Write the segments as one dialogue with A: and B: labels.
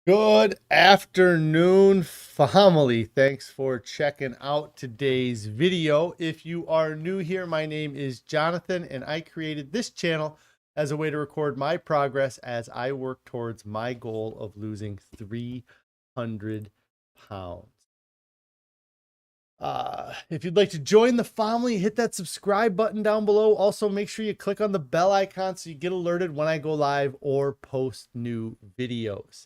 A: Good afternoon, family. Thanks for checking out today's video. If you are new here, my name is Jonathan, and I created this channel as a way to record my progress as I work towards my goal of losing 300 pounds. If you'd like to join the family, hit that subscribe button down below. Also, make sure you click on the bell icon so you get alerted when I go live or post new videos.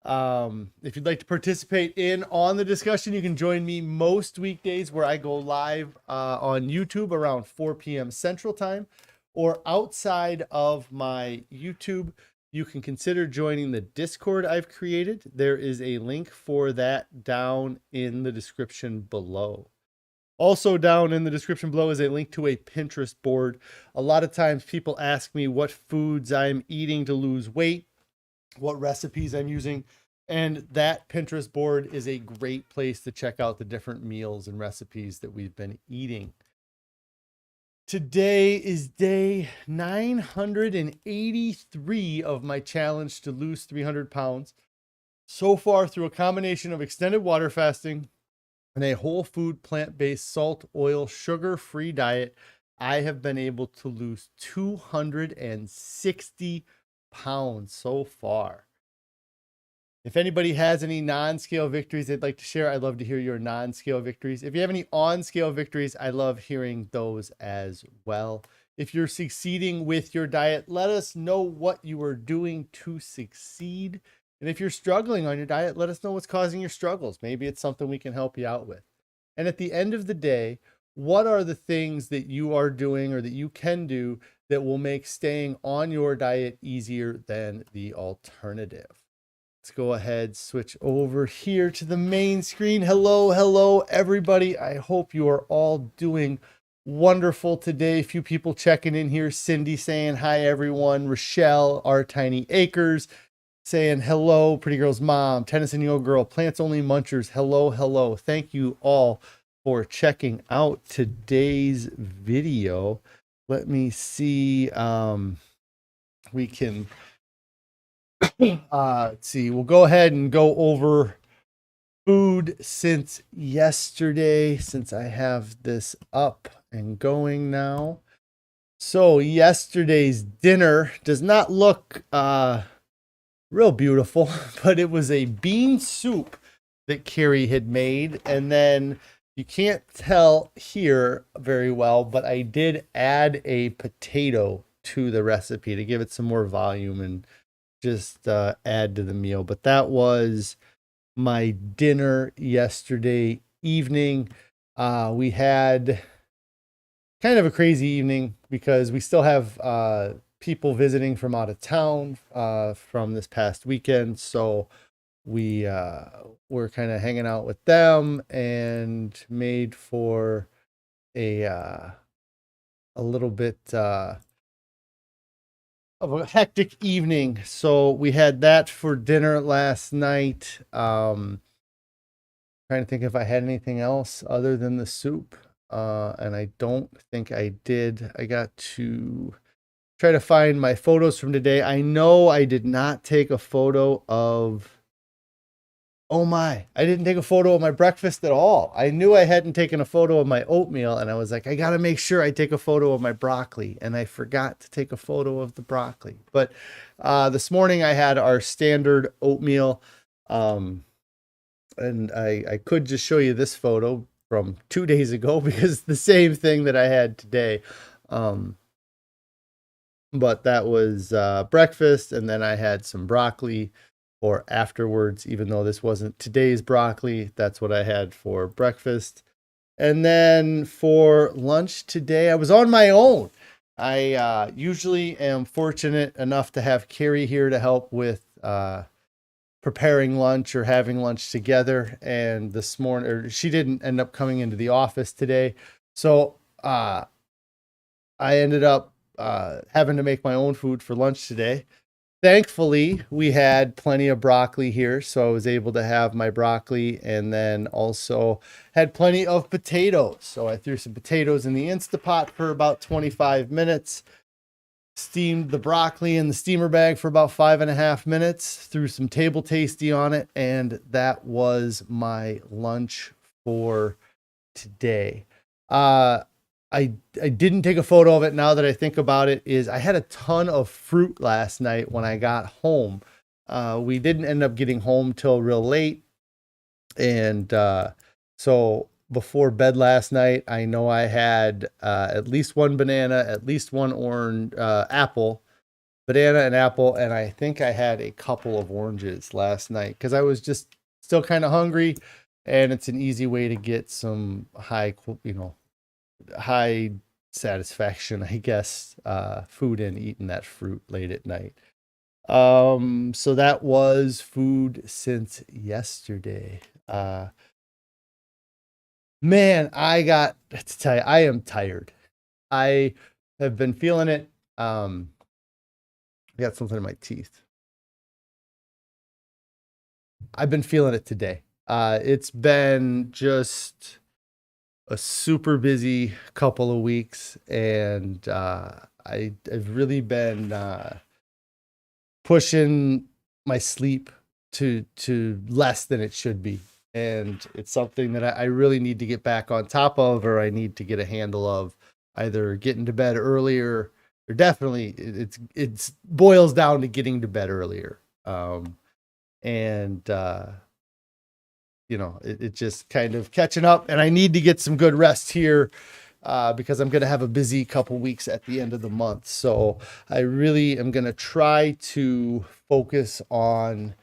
A: If you'd like to participate on the discussion, you can join me most weekdays where I go live on YouTube around 4 p.m. Central Time, or outside of my YouTube, you can consider joining the Discord I've created. There is a link for that down in the description below. Also down in the description below is a link to a Pinterest board. A lot of times people ask me what foods I'm eating to lose weight, what recipes I'm using, and that Pinterest board is a great place to check out the different meals and recipes that we've been eating. Today is day 983 of my challenge to lose 300 pounds. So far, through a combination of extended water fasting and a whole food, plant-based, salt, oil, sugar-free diet, I have been able to lose 260 pounds so far. If anybody has any non-scale victories they'd like to share, I'd love to hear your non-scale victories. If you have any on-scale victories, I love hearing those as well. If you're succeeding with your diet, let us know what you are doing to succeed. And if you're struggling on your diet, let us know what's causing your struggles. Maybe it's something we can help you out with. And at the end of the day, what are the things that you are doing or that you can do that will make staying on your diet easier than the alternative? Let's go ahead, switch over here to the main screen. Hello, everybody. I hope you are all doing wonderful today. A few people checking in here. Cindy saying hi, everyone. Rochelle, Our Tiny Acres, saying hello. Pretty Girl's Mom, Tennyson Yo Girl, Plants Only Munchers. Hello. Thank you all for checking out today's video. Let me see. We can... let's see, we'll go ahead and go over food since yesterday, since I have this up and going now. So yesterday's dinner does not look real beautiful, but it was a bean soup that Carrie had made. And then you can't tell here very well, but I did add a potato to the recipe to give it some more volume and just add to the meal. But that was my dinner yesterday evening. We had kind of a crazy evening because we still have people visiting from out of town from this past weekend. So we were kind of hanging out with them and made for a little bit of a hectic evening. So we had that for dinner last night. Trying to think if I had anything else other than the soup. And I don't think I did. I got to try to find my photos from today. I know I did not take a photo of... Oh my, I didn't take a photo of my breakfast at all. I knew I hadn't taken a photo of my oatmeal, and I was like, I got to make sure I take a photo of my broccoli. And I forgot to take a photo of the broccoli. But this morning I had our standard oatmeal. And I could just show you this photo from 2 days ago because it's the same thing that I had today. But that was breakfast, and then I had some broccoli or afterwards, even though this wasn't today's broccoli. That's what I had for breakfast. And then for lunch today, I was on my own. I usually am fortunate enough to have Carrie here to help with preparing lunch or having lunch together. And this morning, she didn't end up coming into the office today. So I ended up having to make my own food for lunch today. Thankfully, we had plenty of broccoli here, so I was able to have my broccoli, and then also had plenty of potatoes. So I threw some potatoes in the Instapot for about 25 minutes, steamed the broccoli in the steamer bag for about 5.5 minutes, threw some table tasty on it, and that was my lunch for today. I didn't take a photo of it. Now that I think about it, is I had a ton of fruit last night when I got home. We didn't end up getting home till real late. And so before bed last night, I know I had at least one banana, at least one orange apple, banana and apple, and I think I had a couple of oranges last night because I was just still kind of hungry, and it's an easy way to get some high satisfaction, I guess, food in, eating that fruit late at night. So that was food since yesterday. Man, I got to tell you, I am tired. I have been feeling it. I got something in my teeth. I've been feeling it today. It's been just a super busy couple of weeks, and I've really been pushing my sleep to less than it should be. And it's something that I really need to get back on top of, or I need to get a handle of, either getting to bed earlier, or definitely it's boils down to getting to bed earlier. It just kind of catching up, and I need to get some good rest here because I'm going to have a busy couple weeks at the end of the month. So I really am going to try to focus on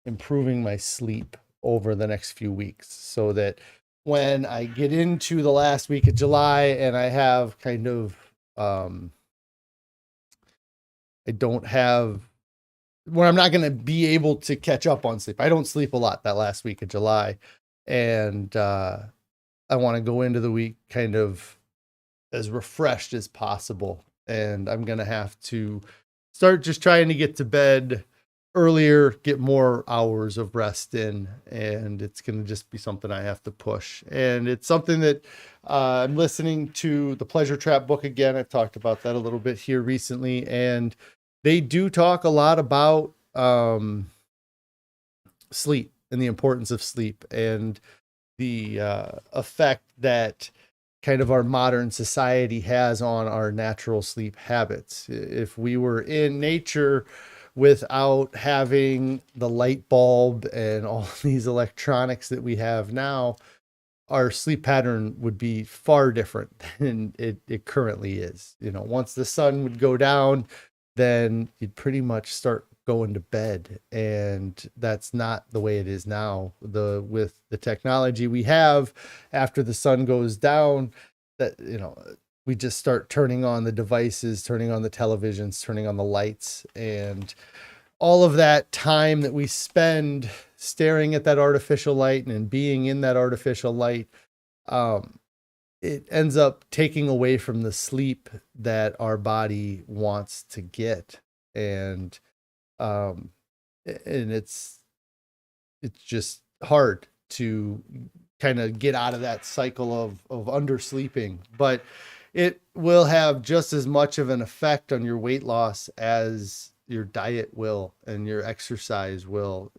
A: improving my sleep over the next few weeks, so that when I get into the last week of July and I have kind of, when I'm not going to be able to catch up on sleep. I don't sleep a lot that last week of July, and I want to go into the week kind of as refreshed as possible. And I'm going to have to start just trying to get to bed earlier, get more hours of rest in, and it's going to just be something I have to push. And it's something that I'm listening to the Pleasure Trap book again. I've talked about that a little bit here recently, and they do talk a lot about sleep and the importance of sleep, and the effect that kind of our modern society has on our natural sleep habits. If we were in nature without having the light bulb and all these electronics that we have now, our sleep pattern would be far different than it currently is. Once the sun would go down, then you'd pretty much start going to bed, and that's not the way it is now. With the technology we have, after the sun goes down, that we just start turning on the devices, turning on the televisions, turning on the lights, and all of that time that we spend staring at that artificial light and being in that artificial light, it ends up taking away from the sleep that our body wants to get. And it's just hard to kind of get out of that cycle of undersleeping, but it will have just as much of an effect on your weight loss as your diet will, and your exercise will.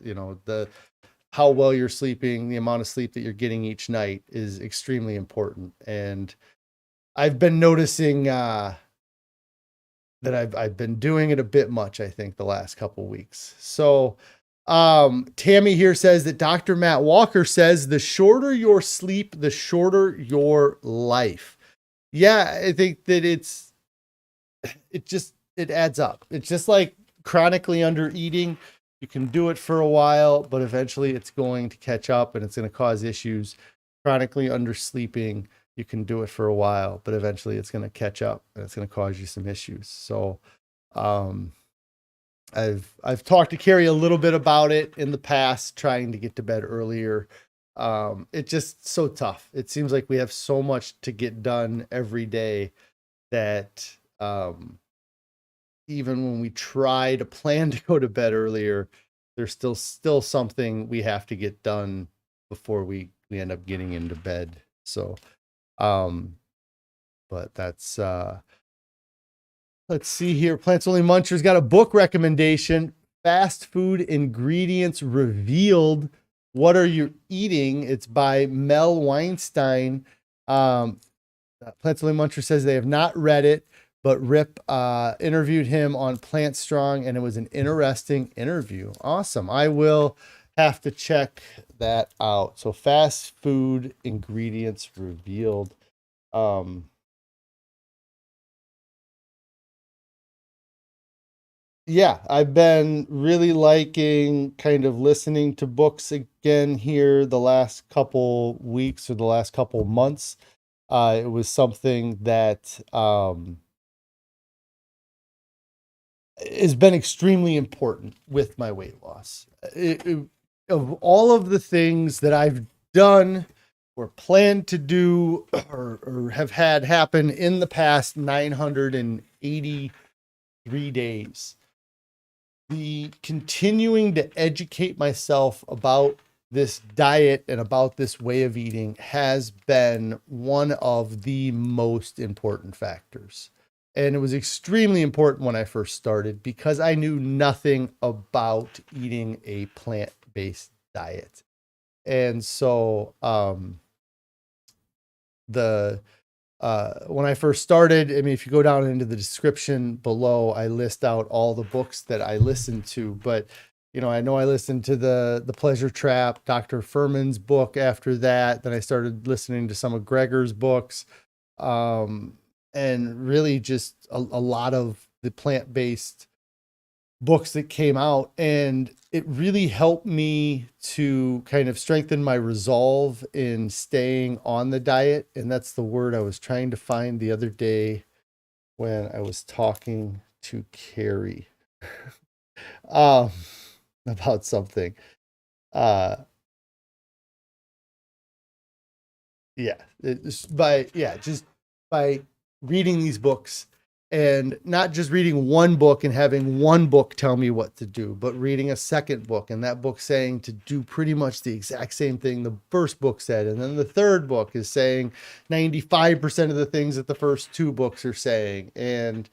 A: How well you're sleeping, the amount of sleep that you're getting each night is extremely important. And I've been noticing that I've been doing it a bit much, I think, the last couple weeks. So Tammy here says that Dr. Matt Walker says the shorter your sleep, the shorter your life. Yeah, I think that it adds up. It's just like chronically under eating. You can do it for a while, but eventually it's going to catch up and it's going to cause issues. Chronically under sleeping, you can do it for a while, but eventually it's going to catch up and it's going to cause you some issues. So I've talked to Carrie a little bit about it in the past, trying to get to bed earlier. It's just so tough. It seems like we have so much to get done every day that even when we try to plan to go to bed earlier, there's still something we have to get done before we end up getting into bed. So but that's Let's see here. Plants Only Muncher's got a book recommendation. Fast Food Ingredients Revealed. What Are You Eating? It's by Mel Weinstein. Plants Only Muncher says they have not read it, but Rip interviewed him on Plant Strong, and it was an interesting interview. Awesome. I will have to check that out. So Fast Food Ingredients Revealed. Yeah, I've been really liking kind of listening to books again here the last couple weeks or the last couple months. It was something that has been extremely important with my weight loss. Of all of the things that I've done or planned to do or have had happen in the past 983 days, the continuing to educate myself about this diet and about this way of eating has been one of the most important factors. And it was extremely important when I first started because I knew nothing about eating a plant-based diet. And so when I first started, I mean, if you go down into the description below, I list out all the books that I listened to. But, I know I listened to the Pleasure Trap, Dr. Fuhrman's book after that. Then I started listening to some of Gregor's books, and really just a lot of the plant-based books that came out. And it really helped me to kind of strengthen my resolve in staying on the diet. And that's the word I was trying to find the other day when I was talking to Carrie about something. Just by reading these books. And not just reading one book and having one book tell me what to do, but reading a second book and that book saying to do pretty much the exact same thing the first book said. And then the third book is saying 95% of the things that the first two books are saying. And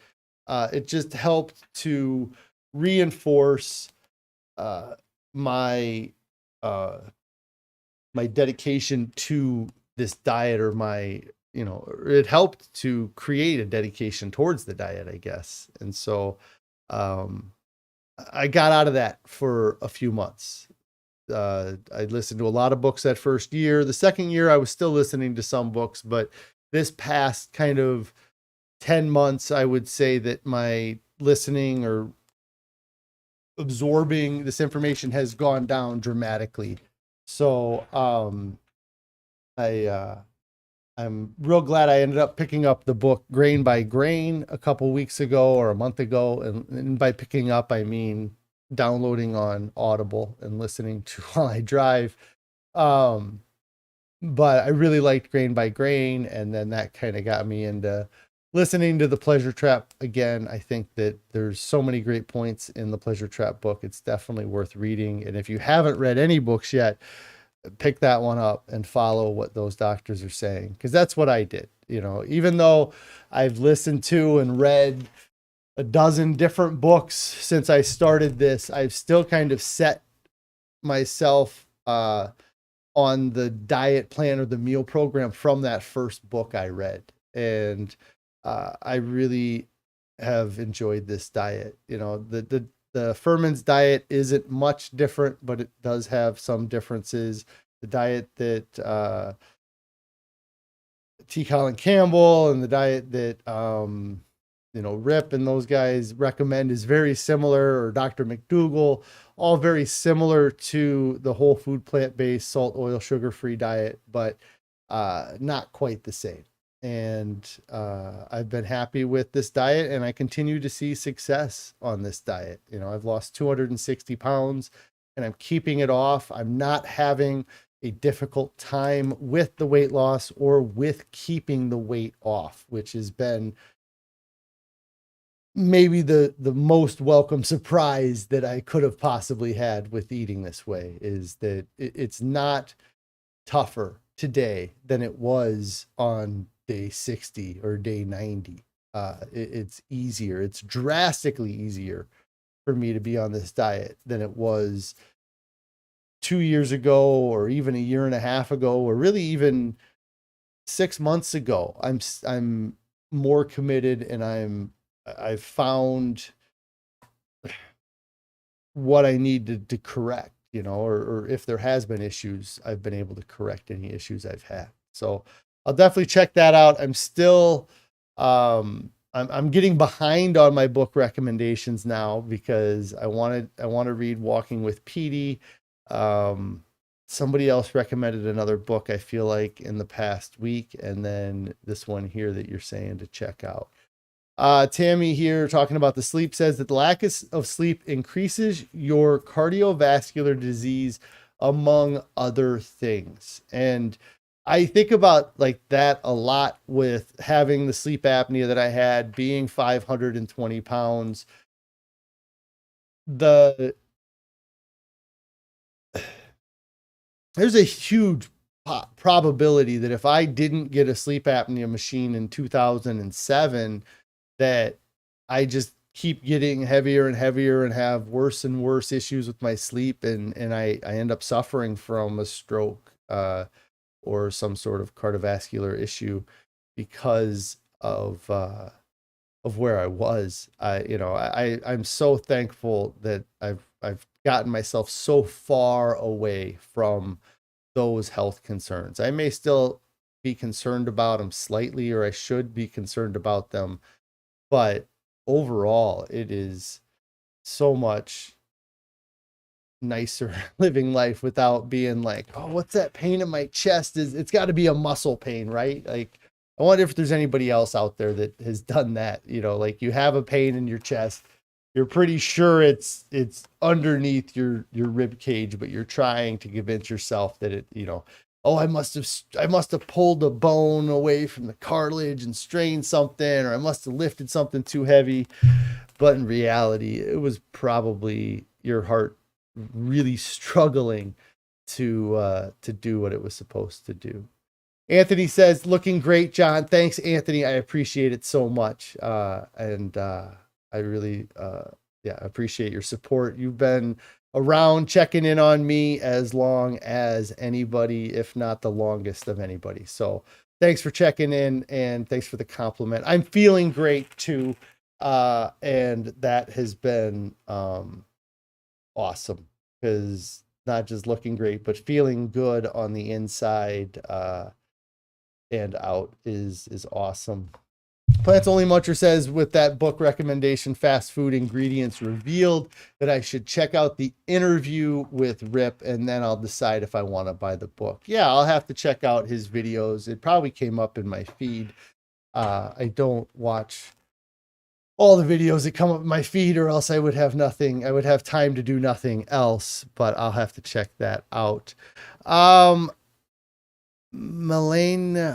A: it just helped to reinforce my dedication to this diet, or it helped to create a dedication towards the diet, I guess. And so I got out of that for a few months. I listened to a lot of books that first year. The second year, I was still listening to some books, but this past kind of 10 months, I would say that my listening or absorbing this information has gone down dramatically. So I'm real glad I ended up picking up the book Grain by Grain a couple weeks ago or a month ago. And by picking up, I mean downloading on Audible and listening to while I drive. But I really liked Grain by Grain. And then that kind of got me into listening to the Pleasure Trap again. I think that there's so many great points in the Pleasure Trap book. It's definitely worth reading. And if you haven't read any books yet, pick that one up and follow what those doctors are saying, because that's what I did. Even though I've listened to and read a dozen different books since I started this, I've still kind of set myself on the diet plan or the meal program from that first book I read. And I really have enjoyed this diet. The Fuhrman's diet isn't much different, but it does have some differences. The diet that Colin Campbell and the diet that Rip and those guys recommend is very similar, or Dr. McDougall, all very similar to the whole food, plant-based, salt, oil, sugar-free diet, but not quite the same. And I've been happy with this diet, and I continue to see success on this diet. I've lost 260 pounds and I'm keeping it off. I'm not having a difficult time with the weight loss or with keeping the weight off, which has been maybe the most welcome surprise that I could have possibly had with eating this way, is that it's not tougher today than it was on day 60 or day 90. it's easier. It's drastically easier for me to be on this diet than it was 2 years ago, or even a year and a half ago, or really even 6 months ago. I'm more committed, and I've found what I need to correct, or if there has been issues, I've been able to correct any issues I've had. So I'll definitely check that out. I'm still, I'm getting behind on my book recommendations now, because I want to read Walking with Petey. Somebody else recommended another book, I feel like, in the past week, and then this one here that you're saying to check out. Tammy here talking about the sleep says that the lack of sleep increases your cardiovascular disease, among other things. And I think about like that a lot with having the sleep apnea that I had, being 520 pounds. There's a huge probability that if I didn't get a sleep apnea machine in 2007, that I just keep getting heavier and heavier and have worse and worse issues with my sleep. And I end up suffering from a stroke, or some sort of cardiovascular issue because of where I was. I'm so thankful that I've gotten myself so far away from those health concerns. I may still be concerned about them slightly, or I should be concerned about them, but overall, it is so much nicer living life without being like, oh, what's that pain in my chest? It's got to be a muscle pain, right? Like, I wonder if there's anybody else out there that has done that. Like, you have a pain in your chest, you're pretty sure it's underneath your rib cage, but you're trying to convince yourself that oh, I must have pulled a bone away from the cartilage and strained something, or I must have lifted something too heavy. But in reality, it was probably your heart really struggling to do what it was supposed to do. Anthony says, looking great, John. Thanks, Anthony. I appreciate it so much. And I really, appreciate your support. You've been around checking in on me as long as anybody, if not the longest of anybody. So thanks for checking in, and thanks for the compliment. I'm feeling great too. And that has been awesome, because not just looking great, but feeling good on the inside and out is awesome. Plants Only Muncher says, with that book recommendation, Fast Food Ingredients Revealed, that I should check out the interview with Rip, and then I'll decide if I want to buy the book. Yeah, I'll have to check out his videos. It probably came up in my feed. I don't watch all the videos that come up in my feed, or else I would have nothing. I would have time to do nothing else, but I'll have to check that out. Melaine,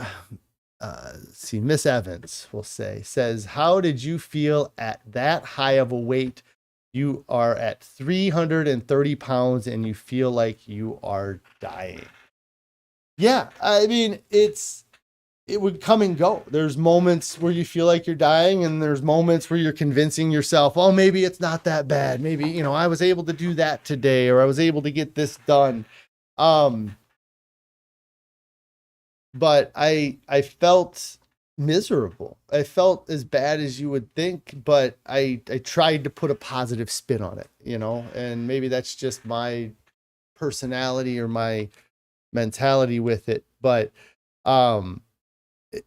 A: see, Miss Evans will says, how did you feel at that high of a weight? You are at 330 pounds and you feel like you are dying. Yeah, I mean, it would come and go. There's moments where you feel like you're dying, and there's moments where you're convincing yourself, oh, maybe it's not that bad. Maybe, I was able to do that today, or I was able to get this done. But I felt miserable. I felt as bad as you would think, but I tried to put a positive spin on it, and maybe that's just my personality or my mentality with it. But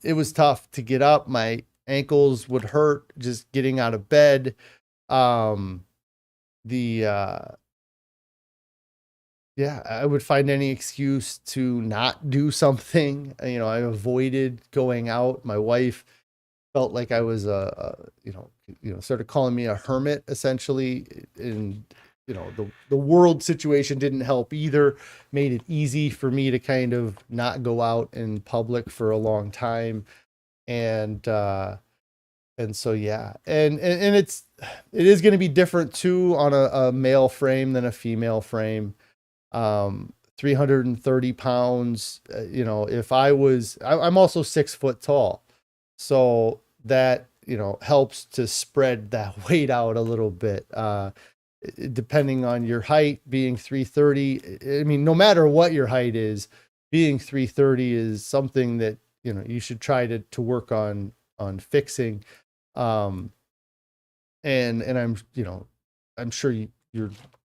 A: it was tough to get up. My ankles would hurt just getting out of bed. I would find any excuse to not do something. I avoided going out. My wife felt like I was sort of calling me a hermit, essentially. And, the world situation didn't help either. Made it easy for me to kind of not go out in public for a long time. And so, yeah. And it is going to be different too on a male frame than a female frame. 330 pounds, if I'm also 6 foot tall. So that, helps to spread that weight out a little bit. Depending on your height, being 330, I mean, no matter what your height is, being 330 is something that, you should try to work on fixing. And I'm sure you're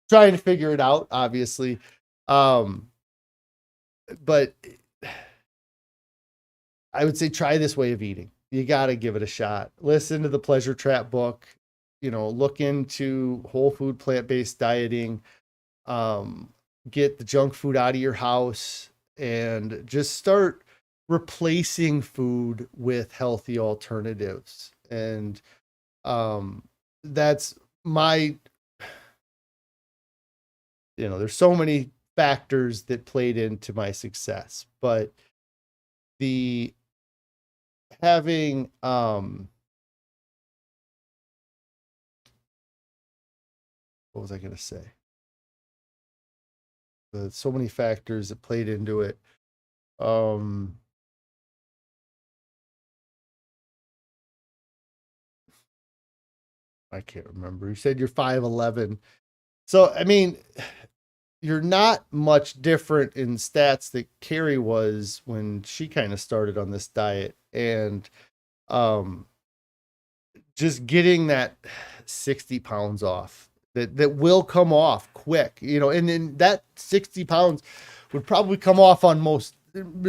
A: trying to figure it out, obviously. But I would say try this way of eating. You got to give it a shot. Listen to the Pleasure Trap book, look into whole food, plant-based dieting, get the junk food out of your house, and just start replacing food with healthy alternatives. And that's my, there's so many factors that played into my success, but the having what was I going to say? So many factors that played into it. I can't remember. You said you're 5'11". So, I mean, you're not much different in stats that Carrie was when she kind of started on this diet. And just getting that 60 pounds off, that will come off quick, and then that 60 pounds would probably come off on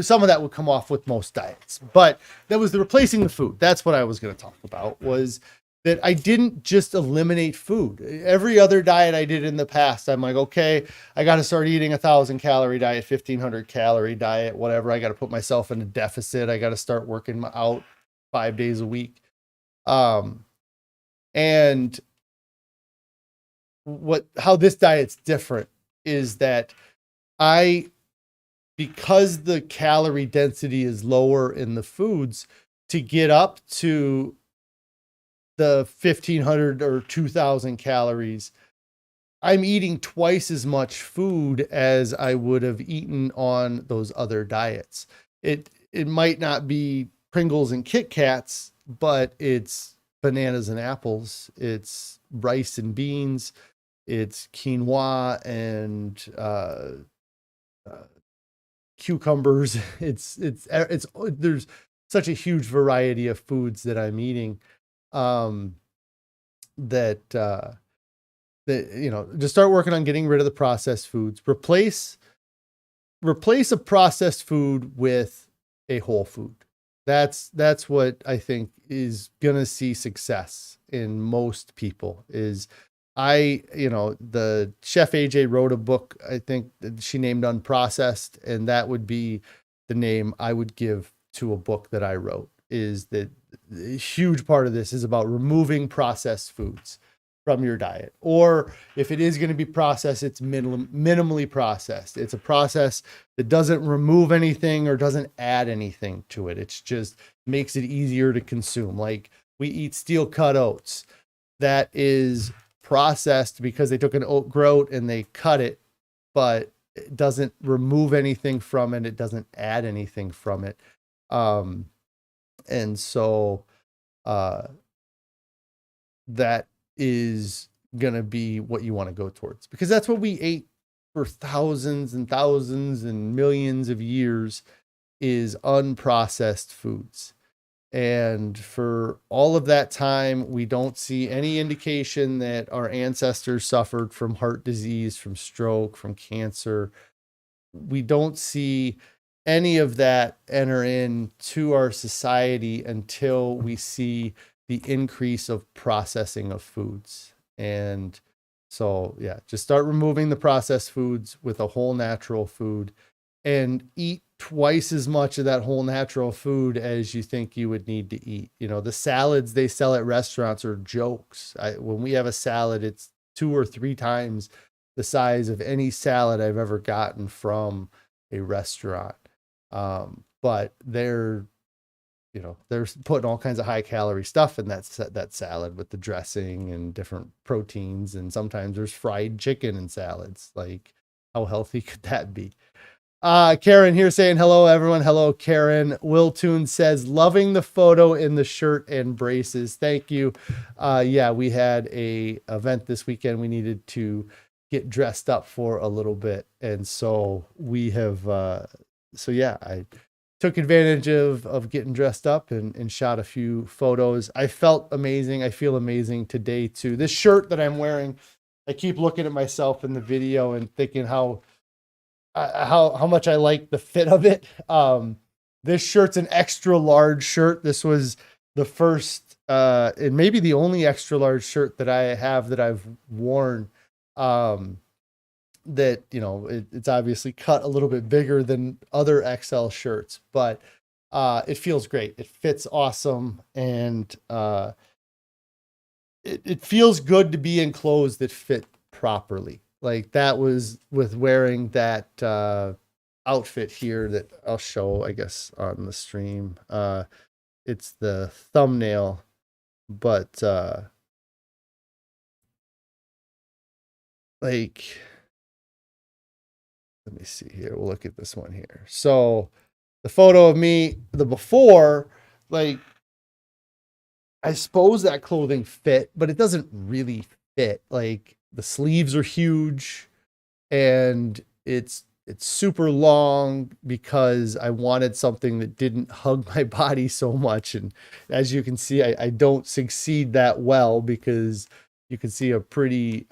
A: some of that would come off with most diets, but that was the replacing the food. That's what I was going to talk about, was that I didn't just eliminate food. Every other diet I did in the past, I'm like, okay, I got to start eating 1,000-calorie diet, 1,500-calorie diet, whatever. I got to put myself in a deficit. I got to start working out 5 days a week. And how this diet's different is that because the calorie density is lower in the foods, to get up to the 1,500 or 2,000 calories, I'm eating twice as much food as I would have eaten on those other diets. It might not be Pringles and Kit Kats, but it's bananas and apples. It's rice and beans. It's quinoa and cucumbers. It's there's such a huge variety of foods that I'm eating. Just start working on getting rid of the processed foods. Replace a processed food with a whole food. That's what I think is gonna see success in most people. The chef AJ wrote a book, I think that she named Unprocessed, and that would be the name I would give to a book that I wrote. Is that a huge part of this is about removing processed foods from your diet. Or if it is going to be processed, it's minimally processed. It's a process that doesn't remove anything or doesn't add anything to it. It's just makes it easier to consume. Like we eat steel cut oats. That is processed because they took an oat groat and they cut it, but it doesn't remove anything from it. It doesn't add anything from it. And so that is going to be what you want to go towards, because that's what we ate for thousands and thousands and millions of years, is unprocessed foods. And for all of that time, we don't see any indication that our ancestors suffered from heart disease, from stroke, from cancer. We don't see any of that enter into our society until we see the increase of processing of foods. And so, yeah, just start removing the processed foods with a whole natural food, and eat twice as much of that whole natural food as you think you would need to eat. The salads they sell at restaurants are jokes. When we have a salad, it's 2 or 3 times the size of any salad I've ever gotten from a restaurant. But they're putting all kinds of high calorie stuff in that salad with the dressing and different proteins. And sometimes there's fried chicken in salads. Like, how healthy could that be? Karen here saying hello, everyone. Hello, Karen. Will Toon says, loving the photo in the shirt and braces. Thank you. Yeah, we had a event this weekend we needed to get dressed up for a little bit. And so we have, so yeah, I took advantage of getting dressed up and shot a few photos. I felt amazing. I feel amazing today too. This shirt that I'm wearing, I keep looking at myself in the video and thinking how much I like the fit of it. This shirt's an extra large shirt. This was the first and maybe the only extra large shirt that I have that I've worn. That, you know, it's obviously cut a little bit bigger than other XL shirts, but it feels great. It fits awesome, and it feels good to be in clothes that fit properly. Like that was with wearing that outfit here that I'll show, I guess, on the stream. It's the thumbnail, but like, let me see here. We'll look at this one here. So the photo of me, the before, like, I suppose that clothing fit, but it doesn't really fit. Like the sleeves are huge and it's super long because I wanted something that didn't hug my body so much. And as you can see, I don't succeed that well because you can see a pretty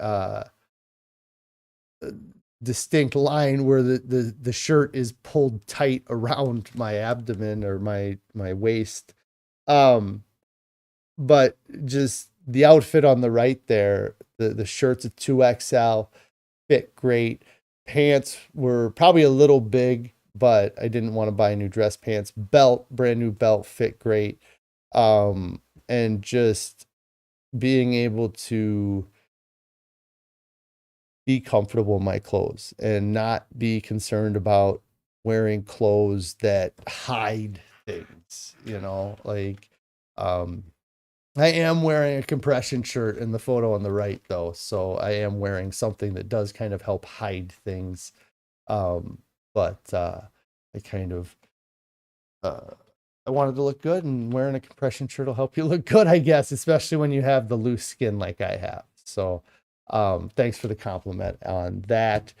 A: distinct line where the shirt is pulled tight around my abdomen or my waist. But just the outfit on the right there, the shirt's a 2XL, fit great. Pants were probably a little big, but I didn't want to buy new dress pants. Belt, brand new belt, fit great. And just being able to be comfortable in my clothes and not be concerned about wearing clothes that hide things, you know, like, I am wearing a compression shirt in the photo on the right though. So I am wearing something that does kind of help hide things. But I kind of, I wanted to look good, and wearing a compression shirt will help you look good, I guess, especially when you have the loose skin like I have. So thanks for the compliment on that.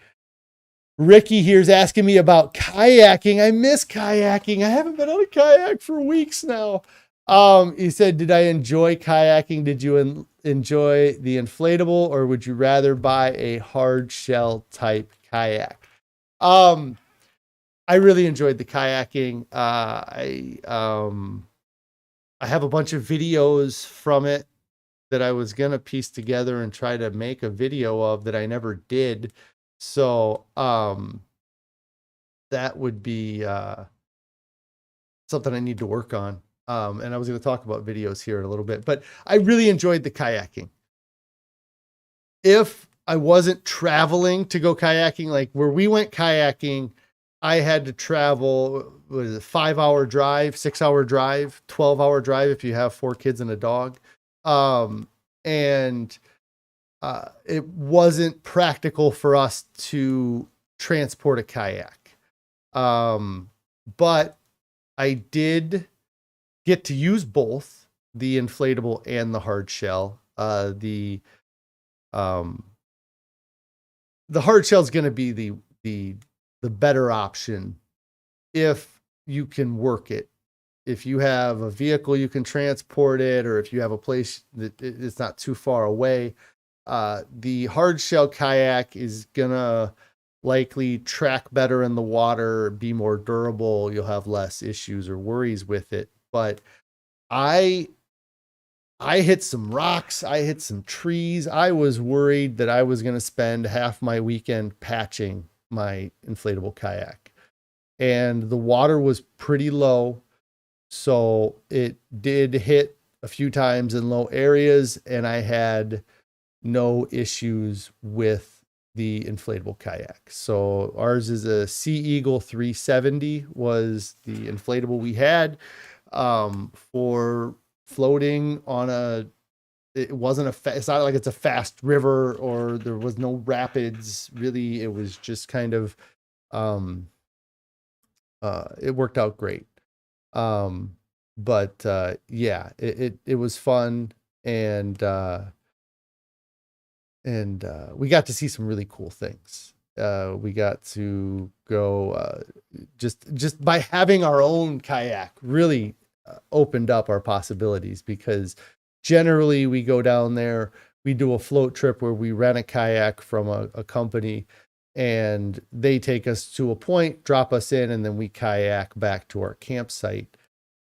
A: Ricky here's asking me about kayaking. I miss kayaking. I haven't been on a kayak for weeks now. He said, did I enjoy kayaking? Did you enjoy the inflatable, or would you rather buy a hard shell type kayak? I really enjoyed the kayaking. I have a bunch of videos from it that I was going to piece together and try to make a video of that I never did. So, that would be, something I need to work on. And I was going to talk about videos here in a little bit, but I really enjoyed the kayaking. If I wasn't traveling to go kayaking, like where we went kayaking, I had to travel, what is it, 5-hour drive, 6-hour drive, 12-hour drive if you have 4 kids and a dog. And it wasn't practical for us to transport a kayak. But I did get to use both the inflatable and the hard shell. The hard shell is going to be the better option if you can work it. If you have a vehicle you can transport it, or if you have a place that it's not too far away, the hard shell kayak is gonna likely track better in the water, be more durable. You'll have less issues or worries with it. But I hit some rocks. I hit some trees. I was worried that I was going to spend half my weekend patching my inflatable kayak, and the water was pretty low. So it did hit a few times in low areas, and I had no issues with the inflatable kayak. So ours is a Sea Eagle 370 was the inflatable we had, for floating on it wasn't it's not like it's a fast river or there was no rapids really. It was just kind of, it worked out great. But yeah, it was fun, and we got to see some really cool things. We got to go, just by having our own kayak really opened up our possibilities, because generally we go down there, we do a float trip where we rent a kayak from a company, and they take us to a point, drop us in, and then we kayak back to our campsite.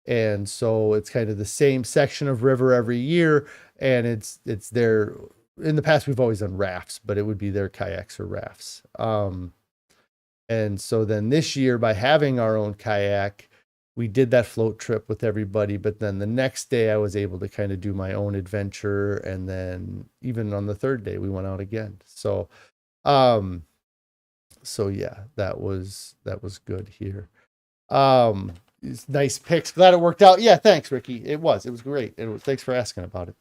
A: And so it's kind of the same section of river every year, and it's there. In the past, we've always done rafts, but it would be their kayaks or rafts. And so then this year, by having our own kayak, we did that float trip with everybody. But then the next day I was able to kind of do my own adventure. And then even on the third day, we went out again. So, yeah, that was good here. Nice picks. Glad it worked out. Yeah. Thanks, Ricky. It was great. Thanks for asking about it.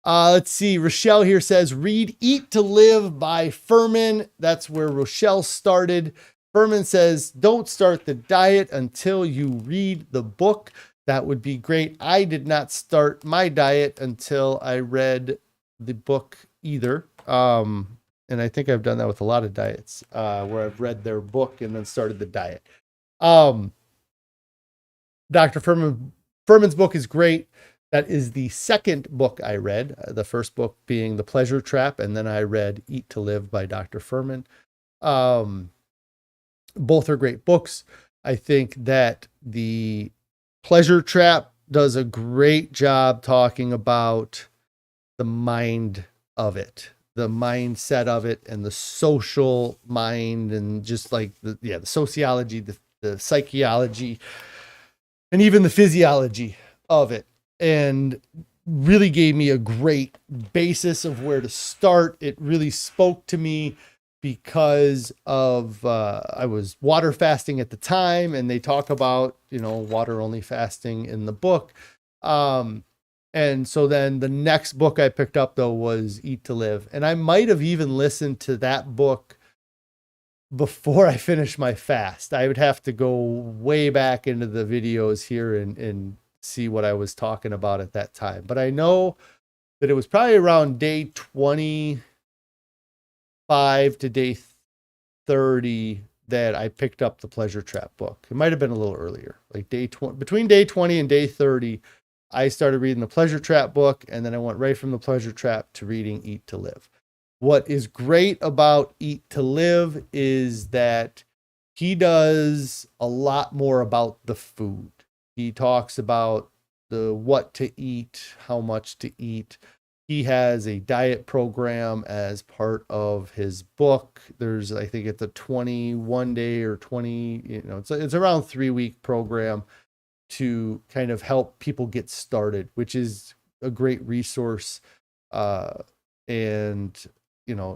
A: Let's see. Rochelle here says, read Eat to Live by Fuhrman. That's where Rochelle started. Fuhrman says, don't start the diet until you read the book. That would be great. I did not start my diet until I read the book either. And I think I've done that with a lot of diets, where I've read their book and then started the diet. Dr. Fuhrman's book is great. That is the second book I read, the first book being The Pleasure Trap, and then I read Eat to Live by Dr. Fuhrman. Both are great books. I think that the Pleasure Trap does a great job talking about the mind of it, the mindset of it, and the social mind, and just like the sociology, the psychology, and even the physiology of it. And really gave me a great basis of where to start. It really spoke to me because of, I was water fasting at the time, and they talk about, water only fasting in the book. And so then the next book I picked up though was Eat to Live. And I might've even listened to that book before I finished my fast. I would have to go way back into the videos here and see what I was talking about at that time. But I know that it was probably around day 25 to day 30 that I picked up the Pleasure Trap book. It might've been a little earlier, like between day 20 and day 30, I started reading the Pleasure Trap book, and then I went right from the Pleasure Trap to reading Eat to Live. What is great about Eat to Live is that he does a lot more about the food. He talks about the what to eat, how much to eat. He has a diet program as part of his book. There's, I think it's a 21 day or 20, it's around 3-week program to kind of help people get started, which is a great resource, and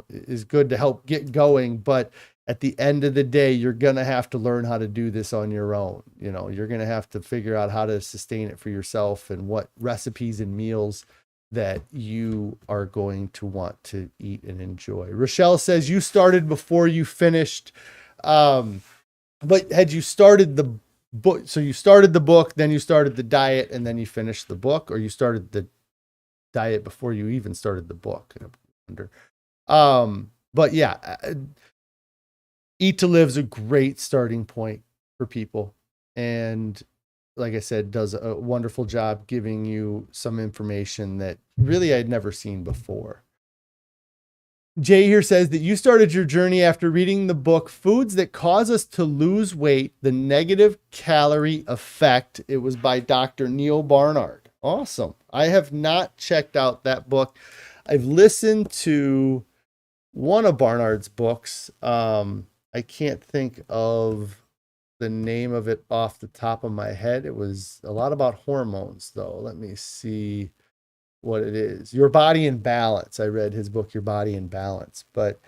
A: is good to help get going. But at the end of the day, you're going to have to learn how to do this on your own. You're going to have to figure out how to sustain it for yourself, and what recipes and meals that you are going to want to eat and enjoy. Rochelle says you started before you finished. But had you started the book? So you started the book, then you started the diet, and then you finished the book, or you started the diet before you even started the book? I wonder. But yeah, Eat to Live is a great starting point for people. And like I said, does a wonderful job giving you some information that really I'd never seen before. Jay here says that you started your journey after reading the book, Foods That Cause Us to Lose Weight, The Negative Calorie Effect. It was by Dr. Neil Barnard. Awesome. I have not checked out that book. I've listened to one of Barnard's books. I can't think of the name of it off the top of my head. It was a lot about hormones, though. Let me see what it is. Your Body in Balance. I read his book, Your Body in Balance. But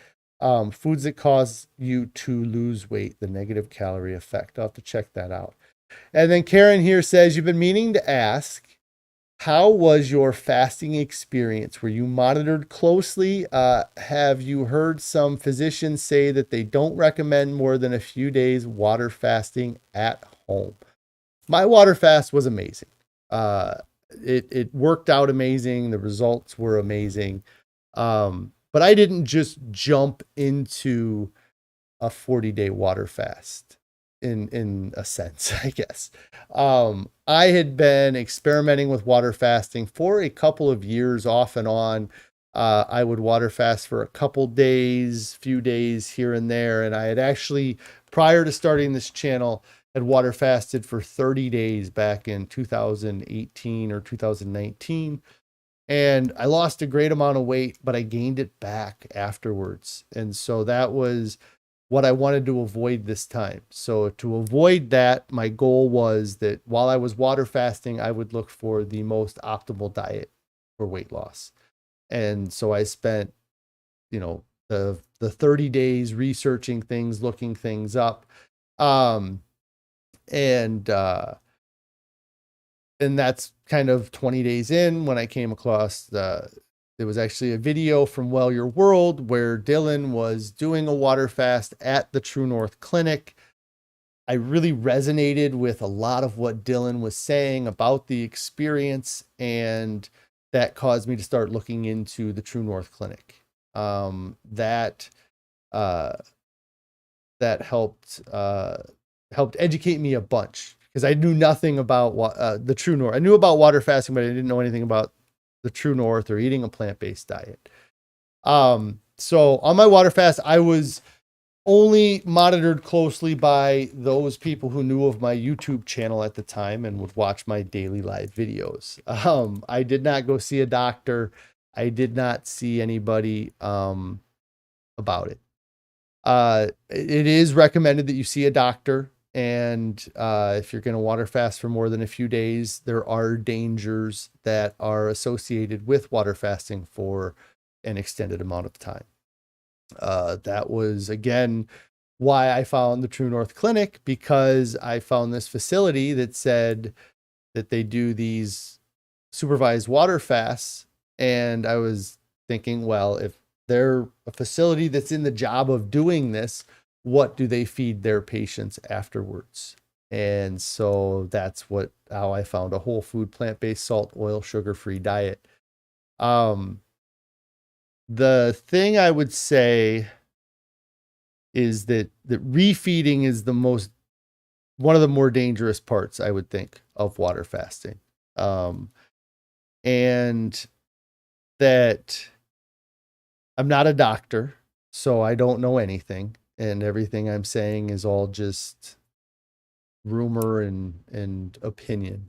A: Foods That Cause You to Lose Weight, The Negative Calorie Effect. I'll have to check that out. And then Karen here says, you've been meaning to ask, How was your fasting experience? Were you monitored closely? Have you heard some physicians say that they don't recommend more than a few days water fasting at home? My water fast was amazing. Uh, it worked out amazing. The results were amazing. But I didn't just jump into a 40-day water fast in a sense, I guess. I had been experimenting with water fasting for a couple of years off and on. I would water fast for a couple days, few days here and there. And I had actually, prior to starting this channel, had water fasted for 30 days back in 2018 or 2019. And I lost a great amount of weight, but I gained it back afterwards. And so that was what I wanted to avoid this time. So to avoid that, my goal was that while I was water fasting, I would look for the most optimal diet for weight loss. And so I spent, the 30 days researching things, looking things up. And that's kind of 20 days in when I came across there was actually a video from Well Your World where Dylan was doing a water fast at the True North Clinic. I really resonated with a lot of what Dylan was saying about the experience, and that caused me to start looking into the True North Clinic. That helped educate me a bunch, because I knew nothing about the True North. I knew about water fasting, but I didn't know anything about the True North or eating a plant-based diet. So on my water fast, I was only monitored closely by those people who knew of my YouTube channel at the time and would watch my daily live videos. I did not go see a doctor. I did not see anybody about it. It is recommended that you see a doctor. And if you're going to water fast for more than a few days, there are dangers that are associated with water fasting for an extended amount of time. That was, again, why I found the True North Clinic, because I found this facility that said that they do these supervised water fasts. And I was thinking, well, if they're a facility that's in the job of doing this, what do they feed their patients afterwards? And so that's how I found a whole food, plant-based, salt, oil, sugar-free diet. The thing I would say is that refeeding is one of the more dangerous parts, I would think, of water fasting. And that I'm not a doctor, so I don't know anything. And everything I'm saying is all just rumor and opinion.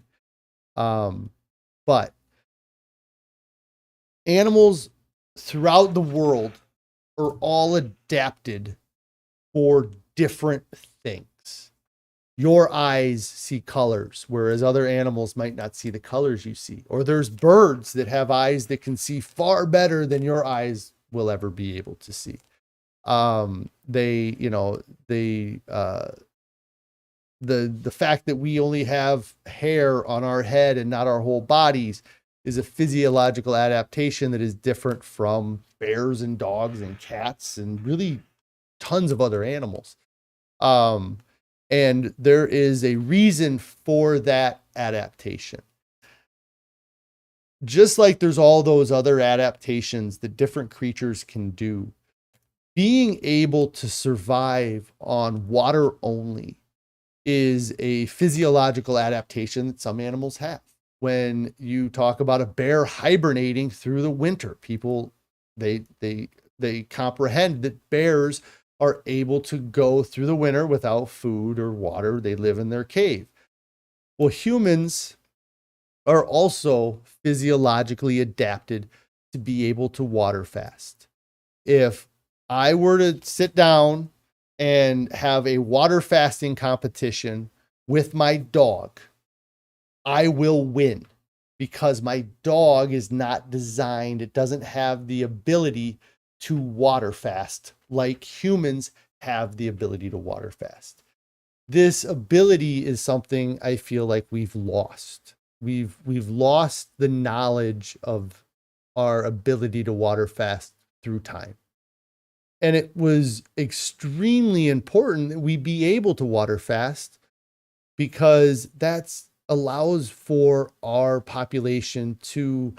A: But animals throughout the world are all adapted for different things. Your eyes see colors, whereas other animals might not see the colors you see. Or there's birds that have eyes that can see far better than your eyes will ever be able to see. The fact that we only have hair on our head and not our whole bodies is a physiological adaptation that is different from bears and dogs and cats and really tons of other animals. And there is a reason for that adaptation. Just like there's all those other adaptations that different creatures can do, being able to survive on water only is a physiological adaptation that some animals have. When you talk about a bear hibernating through the winter, people, they comprehend that bears are able to go through the winter without food or water. They live in their cave. Well, humans are also physiologically adapted to be able to water fast. If I were to sit down and have a water fasting competition with my dog, I will win, because my dog is not designed, it doesn't have the ability to water fast like humans have the ability to water fast. This ability is something I feel like we've lost. we've lost the knowledge of our ability to water fast through time. And it was extremely important that we be able to water fast, because that's allows for our population to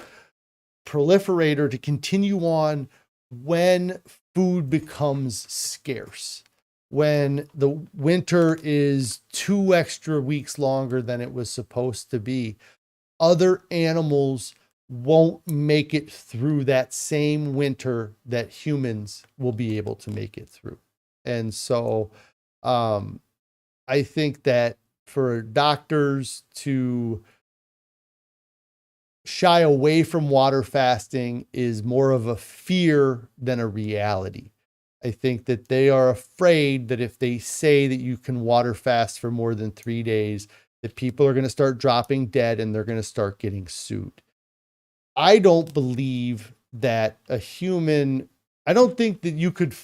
A: proliferate or to continue on when food becomes scarce, when the winter is 2 extra weeks longer than it was supposed to be. Other animals won't make it through that same winter that humans will be able to make it through. And so I think that for doctors to shy away from water fasting is more of a fear than a reality. I think that they are afraid that if they say that you can water fast for more than 3 days, that people are going to start dropping dead and they're going to start getting sued. I don't believe that I don't think that you could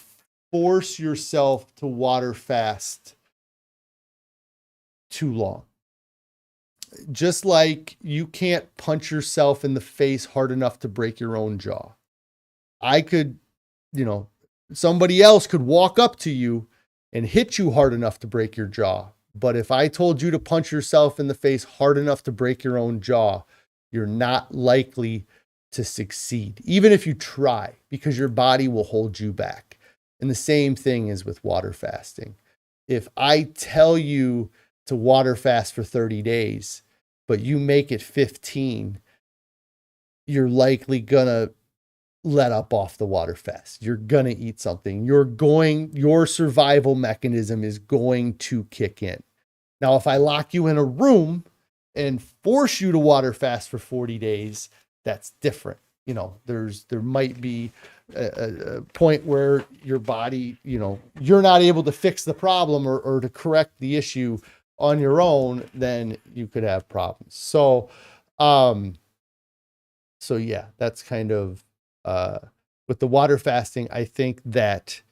A: force yourself to water fast too long. Just like you can't punch yourself in the face hard enough to break your own jaw. I could, somebody else could walk up to you and hit you hard enough to break your jaw. But if I told you to punch yourself in the face hard enough to break your own jaw, you're not likely to succeed, even if you try, because your body will hold you back. And the same thing is with water fasting. If I tell you to water fast for 30 days, but you make it 15, you're likely gonna let up off the water fast. You're gonna eat something. Your survival mechanism is going to kick in. Now, if I lock you in a room and force you to water fast for 40 days, that's different. There might be a point where your body, you're not able to fix the problem or to correct the issue on your own, then you could have problems. So yeah, that's kind of, with the water fasting, I think that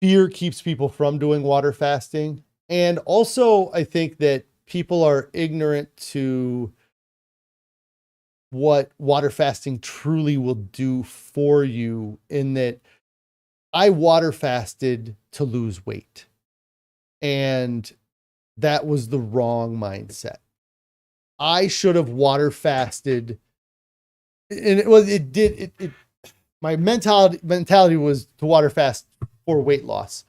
A: fear keeps people from doing water fasting. And also I think that people are ignorant to what water fasting truly will do for you, in that I water fasted to lose weight. And that was the wrong mindset. I should have water fasted. And my mentality was to water fast for weight loss.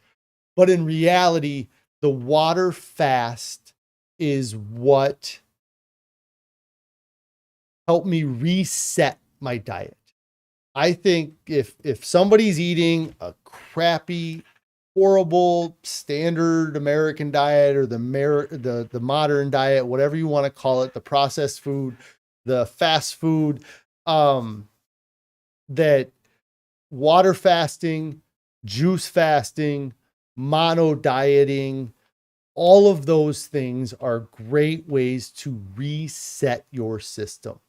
A: But in reality, the water fast is what helped me reset my diet. I think if somebody's eating a crappy, horrible standard American diet, or the modern diet, whatever you want to call it, the processed food, the fast food, that water fasting, juice fasting, mono dieting, all of those things are great ways to reset your system.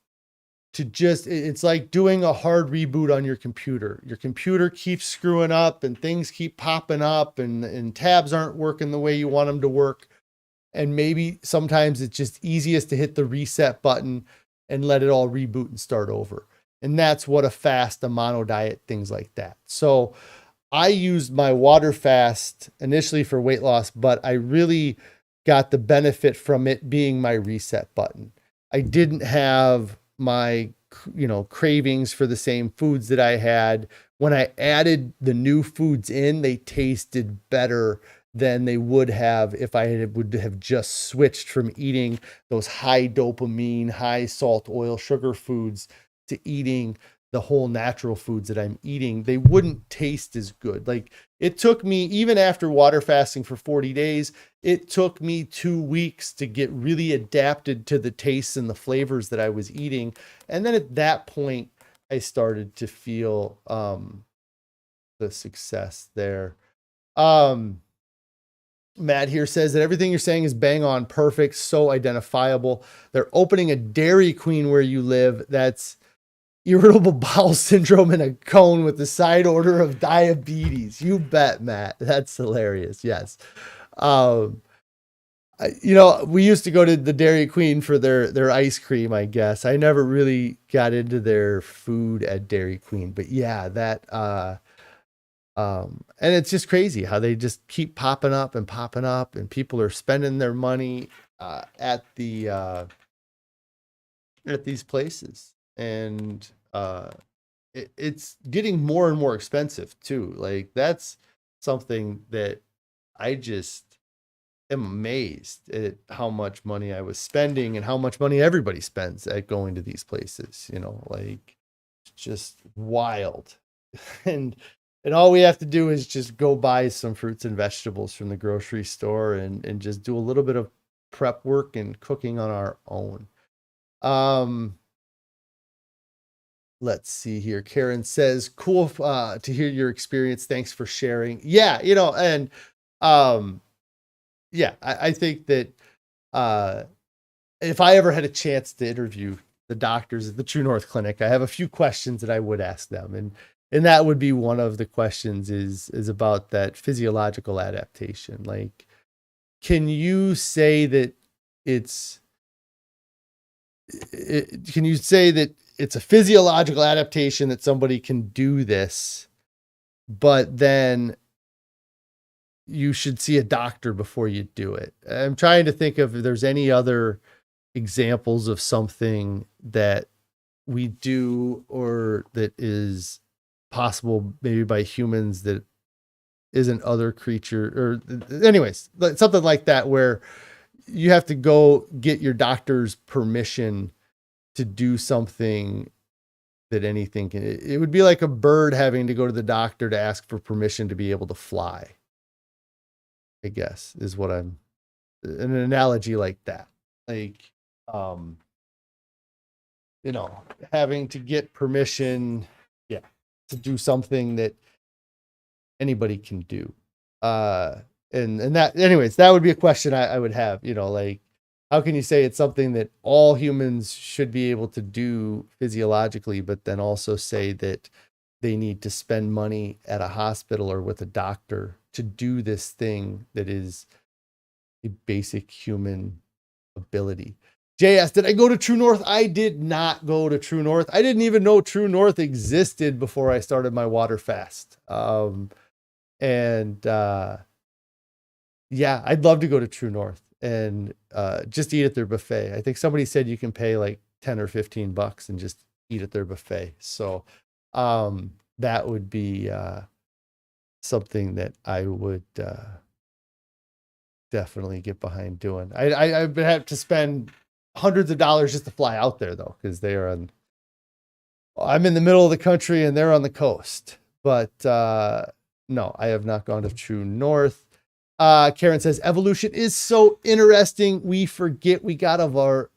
A: It's like doing a hard reboot on your computer. Your computer keeps screwing up and things keep popping up and tabs aren't working the way you want them to work. And maybe sometimes it's just easiest to hit the reset button and let it all reboot and start over. And that's what a fast, a mono diet, things like that. So I used my water fast initially for weight loss, but I really got the benefit from it being my reset button. I didn't have my, cravings for the same foods that I had. When I added the new foods in, they tasted better than they would have if I would have just switched from eating those high dopamine, high salt, oil, sugar foods to eating the whole natural foods that I'm eating. They wouldn't taste as good. Like, it took me, even after water fasting for 40 days, it took me 2 weeks to get really adapted to the tastes and the flavors that I was eating. And then at that point, I started to feel the success there. Matt here says that everything you're saying is bang on perfect, so identifiable. They're opening a Dairy Queen where you live. That's irritable bowel syndrome in a cone with the side order of diabetes. You bet, Matt. That's hilarious. Yes. we used to go to the Dairy Queen for their ice cream, I guess. I never really got into their food at Dairy Queen, but yeah, and it's just crazy how they just keep popping up, and people are spending their money at these places, and it's getting more and more expensive too. Like, that's something that I just am amazed at, how much money I was spending and how much money everybody spends at going to these places, like, just wild. and all we have to do is just go buy some fruits and vegetables from the grocery store and just do a little bit of prep work and cooking on our own. Let's see here. Karen says, cool to hear your experience. Thanks for sharing. Yeah, and yeah, I think that if I ever had a chance to interview the doctors at the True North Clinic, I have a few questions that I would ask them. And that would be one of the questions is about that physiological adaptation. Like, can you say that it's a physiological adaptation that somebody can do this, but then you should see a doctor before you do it? I'm trying to think of if there's any other examples of something that we do or that is possible maybe by humans that isn't other creature, or anyways, something like that, where you have to go get your doctor's permission to do something that anything can. It would be like a bird having to go to the doctor to ask for permission to be able to fly, I guess, is what an analogy like that. Like, having to get permission, to do something that anybody can do. And that, anyways, that would be a question I would have, like, how can you say it's something that all humans should be able to do physiologically, but then also say that they need to spend money at a hospital or with a doctor to do this thing that is a basic human ability? JS, did I go to True North? I did not go to True North. I didn't even know True North existed before I started my water fast. Yeah, I'd love to go to True North and just eat at their buffet. I think somebody said you can pay like $10 or $15 and just eat at their buffet. So that would be something that I would definitely get behind doing. I would have to spend hundreds of dollars just to fly out there, though, because I'm in the middle of the country and they're on the coast. But no, I have not gone to True North. Karen says, evolution is so interesting. We forget we got a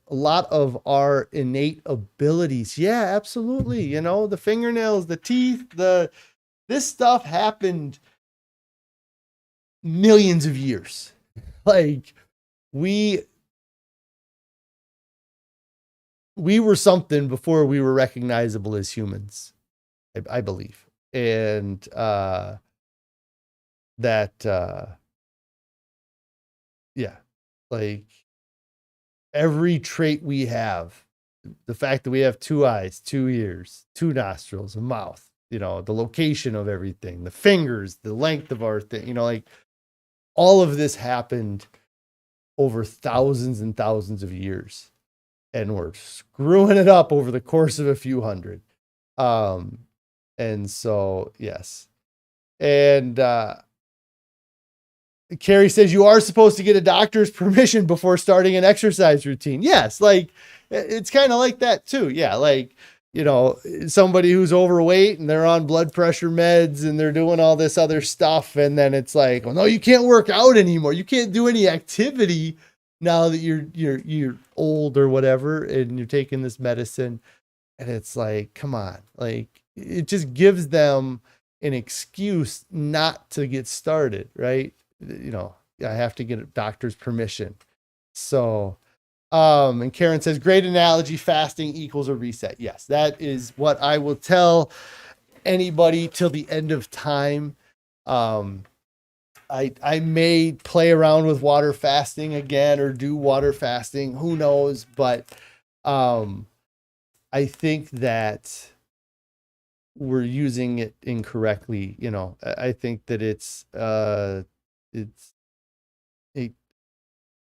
A: lot of our innate abilities. Yeah, absolutely. The fingernails, the teeth, this stuff happened millions of years. Like, we were something before we were recognizable as humans, I believe. And yeah, like, every trait we have, the fact that we have 2 eyes, 2 ears, 2 nostrils, a mouth, the location of everything, the fingers, the length of our thing, like, all of this happened over thousands and thousands of years. And we're screwing it up over the course of a few hundred. And so, yes. And Carrie says you are supposed to get a doctor's permission before starting an exercise routine. Yes, like, it's kind of like that too. Yeah, like, somebody who's overweight and they're on blood pressure meds and they're doing all this other stuff. And then it's like, well, no, you can't work out anymore. You can't do any activity now that you're old or whatever, and you're taking this medicine. And it's like, come on, like, it just gives them an excuse not to get started. Right. I have to get a doctor's permission. So, and Karen says, great analogy. Fasting equals a reset. Yes, that is what I will tell anybody till the end of time. I may play around with water fasting again or do water fasting, who knows, but I think that we're using it incorrectly. I think that it's it,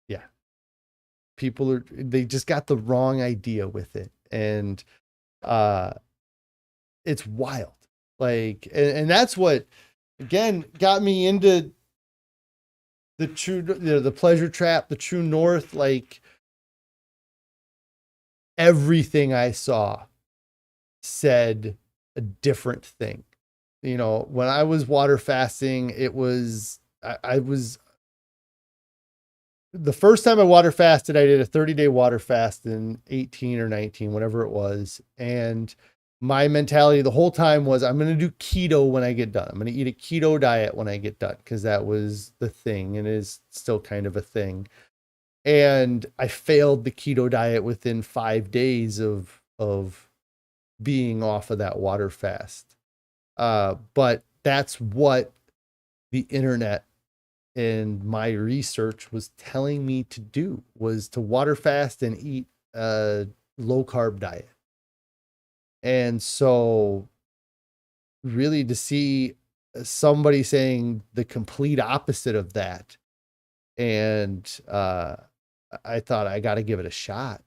A: yeah, they just got the wrong idea with it. And uh it's wild. And that's what again got me into the pleasure trap, the true north. Like, everything I saw said a different thing. When I was water fasting, I was the first time I water fasted, I did a 30-day water fast in 18 or 19, whatever it was. And my mentality the whole time was, I'm going to do keto when I get done. I'm going to eat a keto diet when I get done, because that was the thing and is still kind of a thing. And I failed the keto diet within 5 days of being off of that water fast. But that's what the internet and my research was telling me to do, was to water fast and eat a low carb diet. And so really, to see somebody saying the complete opposite of that, and I thought, I got to give it a shot.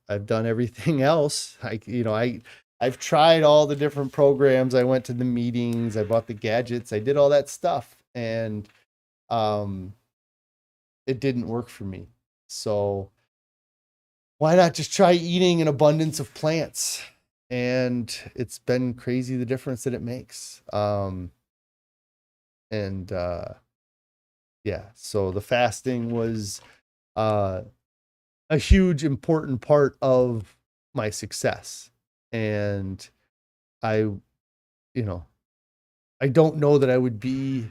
A: I've done everything else. I've tried all the different programs. I went to the meetings, I bought the gadgets, I did all that stuff, and it didn't work for me. So why not just try eating an abundance of plants? And it's been crazy the difference that it makes. Yeah, so the fasting was a huge important part of my success. And I don't know that I would be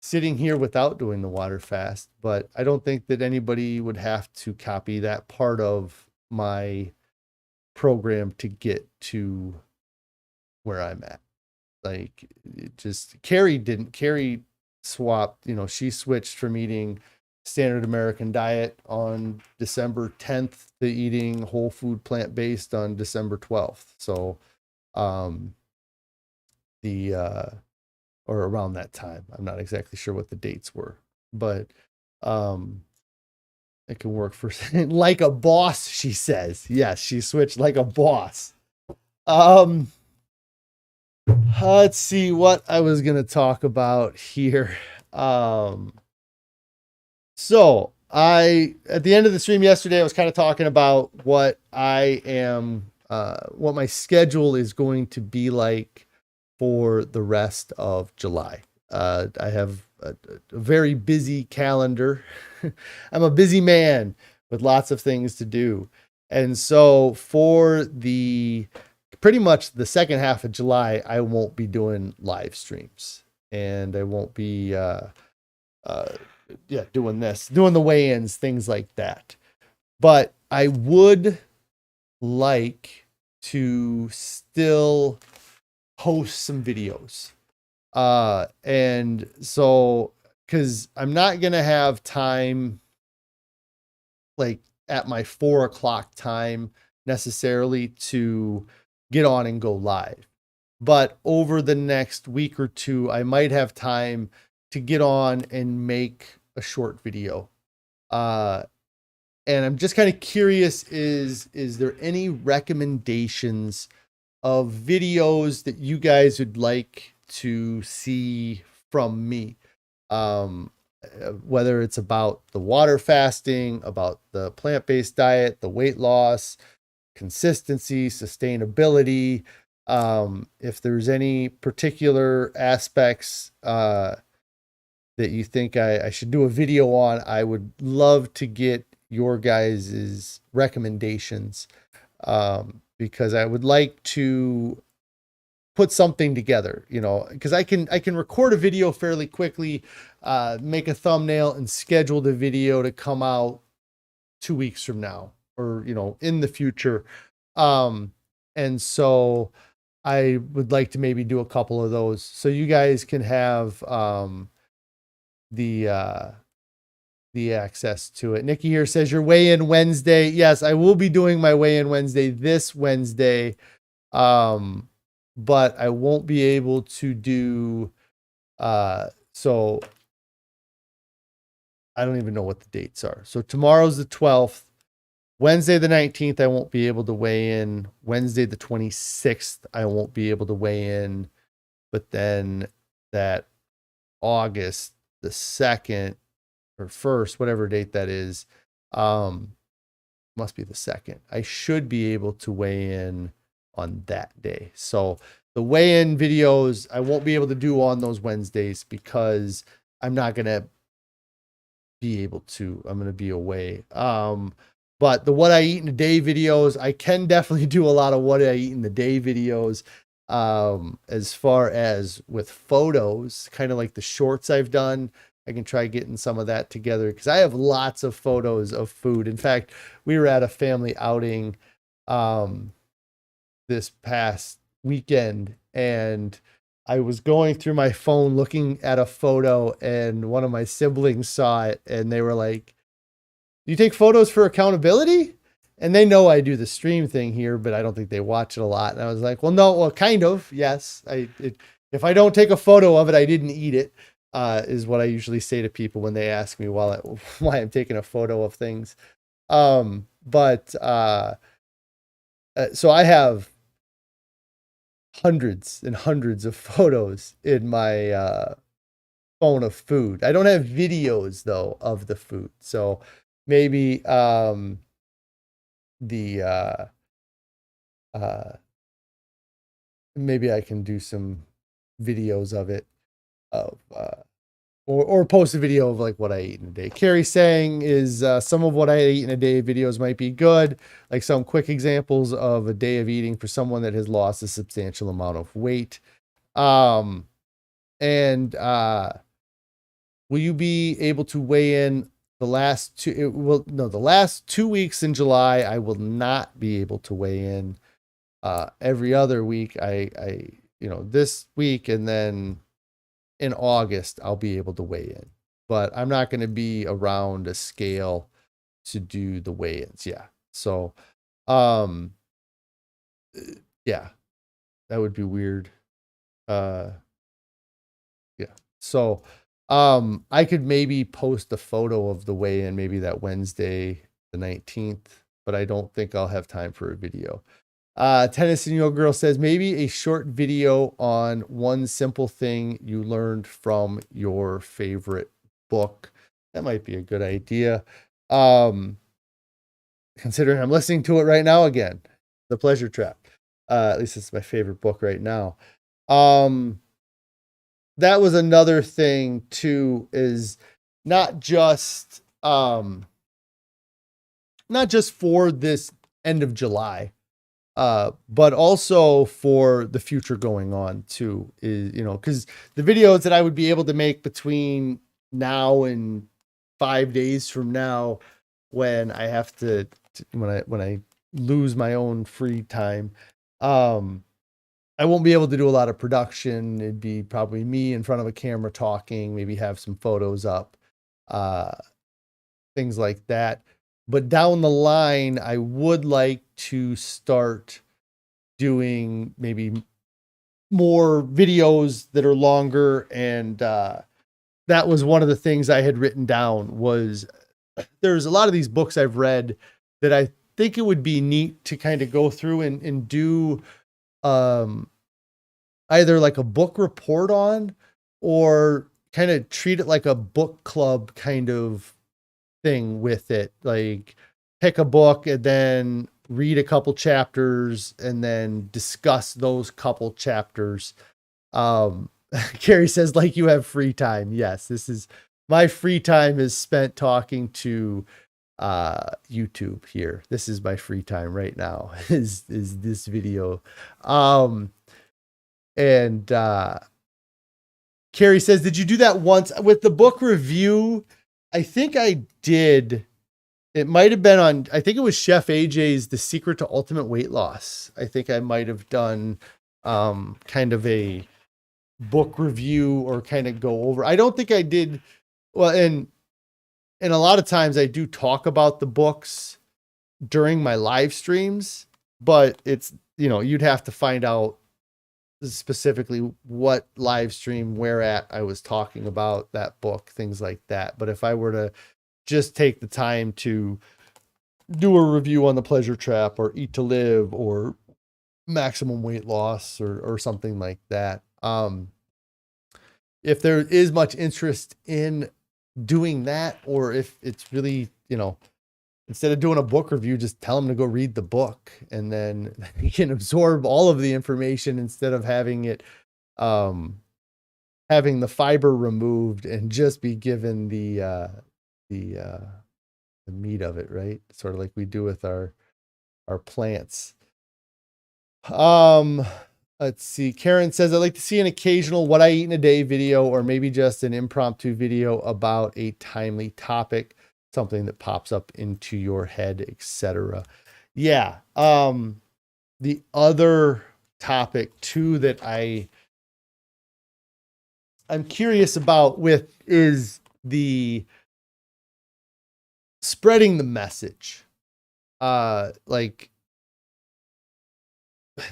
A: sitting here without doing the water fast, but I don't think that anybody would have to copy that part of my program to get to where I'm at. Like, it just, Carrie swapped, she switched from eating standard American diet on December 10th to eating whole food plant-based on December 12th. So, or around that time. I'm not exactly sure what the dates were, but it can work for like a boss, she says. Yes, she switched like a boss. Let's see what I was going to talk about here. So at the end of the stream yesterday, I was kind of talking about what what my schedule is going to be like for the rest of July. I have a very busy calendar. I'm a busy man with lots of things to do. And so for pretty much the second half of July, I won't be doing live streams, and I won't be doing the weigh-ins, things like that. But I would like to still post some videos. And so, because I'm not going to have time, like at my 4 o'clock time necessarily, to get on and go live. But over the next week or two, I might have time to get on and make a short video. And I'm just kind of curious, is there any recommendations of videos that you guys would like to see from me? Whether it's about the water fasting, about the plant-based diet, the weight loss, consistency, sustainability. If there's any particular aspects that you think I should do a video on, I would love to get your guys' recommendations, because I would like to put something together, because I can record a video fairly quickly, make a thumbnail, and schedule the video to come out 2 weeks from now, or in the future. And so I would like to maybe do a couple of those, so you guys can have the access to it. Nikki here says your weigh-in Wednesday. Yes, I will be doing my weigh-in Wednesday this Wednesday. But I won't be able to do, so I don't even know what the dates are. So tomorrow's the 12th. Wednesday the 19th, I won't be able to weigh in. Wednesday the 26th, I won't be able to weigh in. But then that August the 2nd or 1st, whatever date that is, must be the 2nd. I should be able to weigh in on that day. So the weigh-in videos I won't be able to do on those Wednesdays because I'm not going to be able to. I'm going to be away. But the what I eat in a day videos, I can definitely do a lot of what I eat in the day videos. As far as with photos, kind of like the shorts I've done, I can try getting some of that together because I have lots of photos of food. In fact, we were at a family outing this past weekend, and I was going through my phone looking at a photo, and one of my siblings saw it, and they were like, "Do you take photos for accountability?" And they know I do the stream thing here, but I don't think they watch it a lot. And I was like, well, kind of, yes. If I don't take a photo of it, I didn't eat it, is what I usually say to people when they ask me why I'm taking a photo of things. So I have hundreds and hundreds of photos in my phone of food. I don't have videos though of the food. So maybe maybe I can do some videos of it, or post a video of like what I eat in a day. Carrie saying is some of what I eat in a day videos might be good, like some quick examples of a day of eating for someone that has lost a substantial amount of weight. Will you be able to weigh in the last two weeks in July? I will not be able to weigh in. Every other week, this week, and then in August, I'll be able to weigh in, but I'm not going to be around a scale to do the weigh-ins. Yeah. So, yeah, that would be weird. Yeah. So, I could maybe post a photo of the weigh-in, maybe that Wednesday, the 19th, but I don't think I'll have time for a video. Tennis and Yo Girl says maybe a short video on one simple thing you learned from your favorite book. That might be a good idea. Considering I'm listening to it right now again, The Pleasure Trap. At least it's my favorite book right now. That was another thing too, is not just for this end of July, but also for the future going on too, is, because the videos that I would be able to make between now and 5 days from now, when I have when I lose my own free time, I won't be able to do a lot of production. It'd be probably me in front of a camera talking, maybe have some photos up, things like that. But down the line, I would like to start doing maybe more videos that are longer. And that was one of the things I had written down, was there's a lot of these books I've read that I think it would be neat to kind of go through and do either like a book report on, or kind of treat it like a book club kind of thing with it. Like pick a book and then read a couple chapters and then discuss those couple chapters. Carrie says, like, you have free time. Yes, this is my free time is spent talking to YouTube here. This is my free time right now, is this video. Carrie says, did you do that once with the book review? I think I did. It might have been on, I think it was Chef AJ's The Secret to Ultimate Weight Loss. I think I might have done kind of a book review, or kind of go over. I don't think I did Well, and a lot of times I do talk about the books during my live streams, but it's, you'd have to find out specifically what live stream where at I was talking about that book, things like that. But if I were to just take the time to do a review on the Pleasure Trap or Eat to Live or Maximum Weight Loss or something like that, if there is much interest in doing that, or if it's really, instead of doing a book review, just tell them to go read the book, and then you can absorb all of the information instead of having it, having the fiber removed and just be given the meat of it, right? Sort of like we do with our plants. Let's see. Karen says, I'd like to see an occasional what I eat in a day video, or maybe just an impromptu video about a timely topic, something that pops up into your head, etc. Yeah. The other topic too that I'm curious about with is the spreading the message.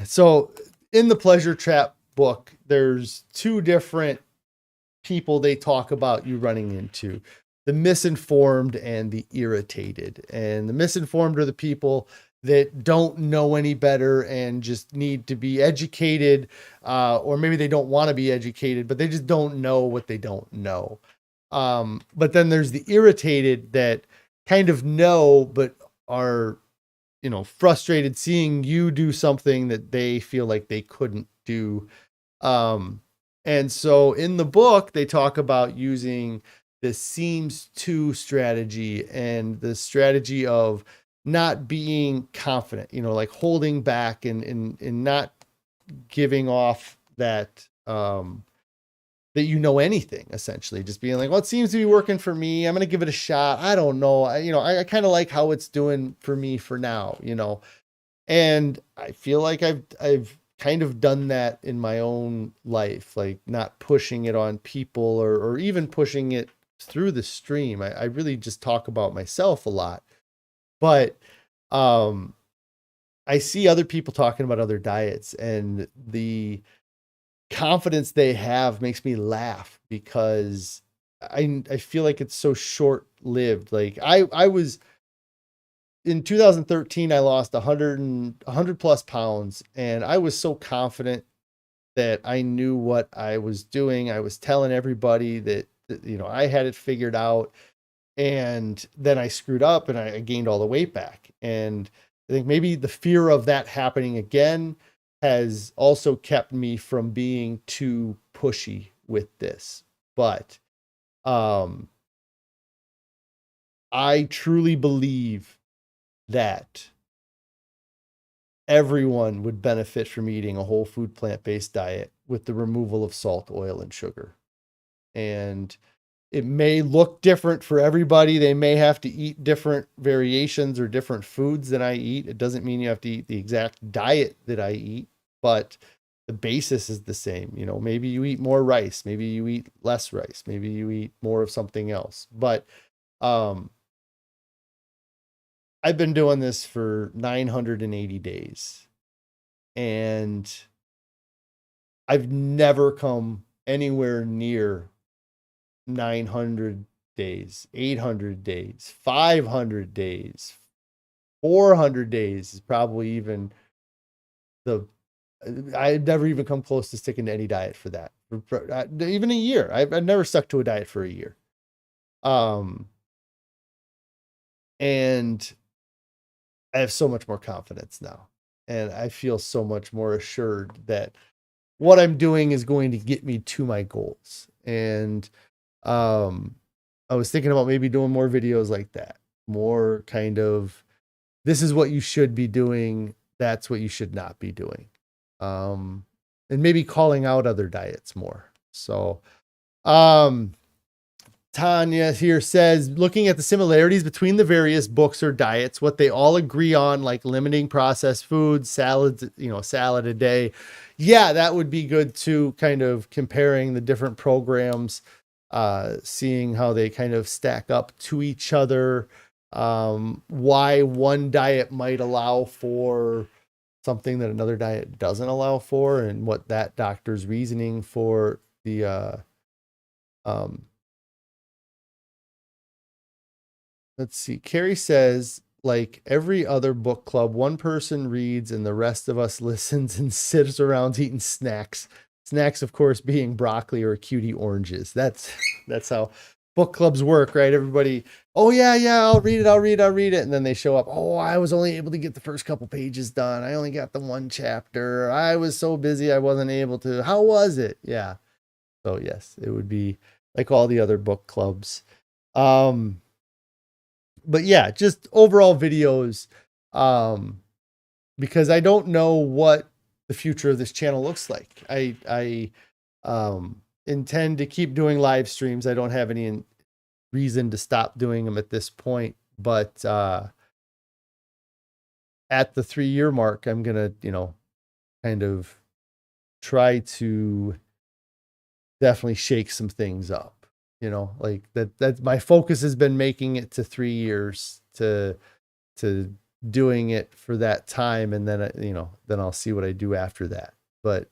A: So in the Pleasure Trap book, there's two different people they talk about you running into: the misinformed and the irritated. And the misinformed are the people that don't know any better and just need to be educated, or maybe they don't want to be educated, but they just don't know what they don't know. But then there's the irritated that kind of know, but are, frustrated seeing you do something that they feel like they couldn't do. And so in the book, they talk about using the seems to strategy, and the strategy of not being confident, like holding back and not giving off that, that anything, essentially just being like, well, it seems to be working for me, I'm going to give it a shot. I don't know. I kind of like how it's doing for me for now, and I feel like I've kind of done that in my own life, like not pushing it on people or even pushing it through the stream. I really just talk about myself a lot, but, I see other people talking about other diets, and the confidence they have makes me laugh, because I feel like it's so short lived. Like I was in 2013, I lost 100 plus pounds, and I was so confident that I knew what I was doing. I was telling everybody that I had it figured out, and then I screwed up and I gained all the weight back. And I think maybe the fear of that happening again has also kept me from being too pushy with this. But I truly believe that everyone would benefit from eating a whole food plant-based diet with the removal of salt, oil, and sugar. And it may look different for everybody. They may have to eat different variations or different foods than I eat. It doesn't mean you have to eat the exact diet that I eat, but the basis is the same. Maybe you eat more rice, maybe you eat less rice, maybe you eat more of something else. But I've been doing this for 980 days, and I've never come anywhere near 900 days, 800 days, 500 days, 400 days is probably even I've never even come close to sticking to any diet for that. Even a year. I've never stuck to a diet for a year. And I have so much more confidence now, and I feel so much more assured that what I'm doing is going to get me to my goals. And I was thinking about maybe doing more videos like that, more kind of, this is what you should be doing, that's what you should not be doing. And maybe calling out other diets more. So, Tanya here says, looking at the similarities between the various books or diets, what they all agree on, like limiting processed foods, salads, salad a day. Yeah, that would be good too, kind of comparing the different programs. seeing how they kind of stack up to each other, why one diet might allow for something that another diet doesn't allow for, and what that doctor's reasoning for the let's see. Carrie says, like every other book club, one person reads and the rest of us listens and sits around eating snacks. Snacks, of course, being broccoli or cutie oranges. That's how book clubs work, right? Everybody, oh yeah, I'll read it. And then they show up. Oh, I was only able to get the first couple pages done. I only got the one chapter. I was so busy I wasn't able to. How was it? Yeah. So yes, it would be like all the other book clubs. But yeah, just overall videos, because I don't know what the future of this channel looks like. I intend to keep doing live streams. I don't have any reason to stop doing them at this point, but at the 3-year mark, I'm gonna, kind of try to definitely shake some things up. Like that my focus has been making it to 3 years, to doing it for that time. And then, then I'll see what I do after that. But,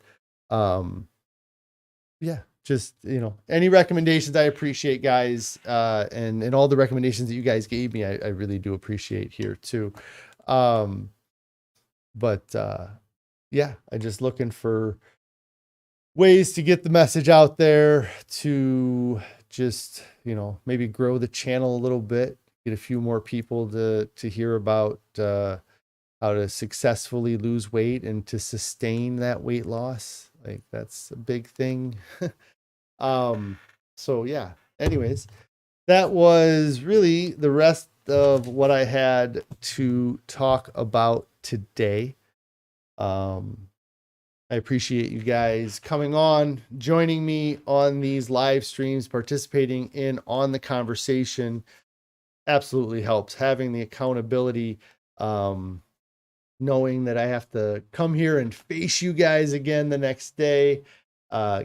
A: yeah, just, any recommendations I appreciate, guys. And all the recommendations that you guys gave me, I really do appreciate here too. But, yeah, I'm just looking for ways to get the message out there, to just, maybe grow the channel a little bit, get a few more people to hear about how to successfully lose weight and to sustain that weight loss. Like that's a big thing. So yeah, anyways, that was really the rest of what I had to talk about today. I appreciate you guys coming on, joining me on these live streams, participating on the conversation. Absolutely helps. Having the accountability, knowing that I have to come here and face you guys again the next day,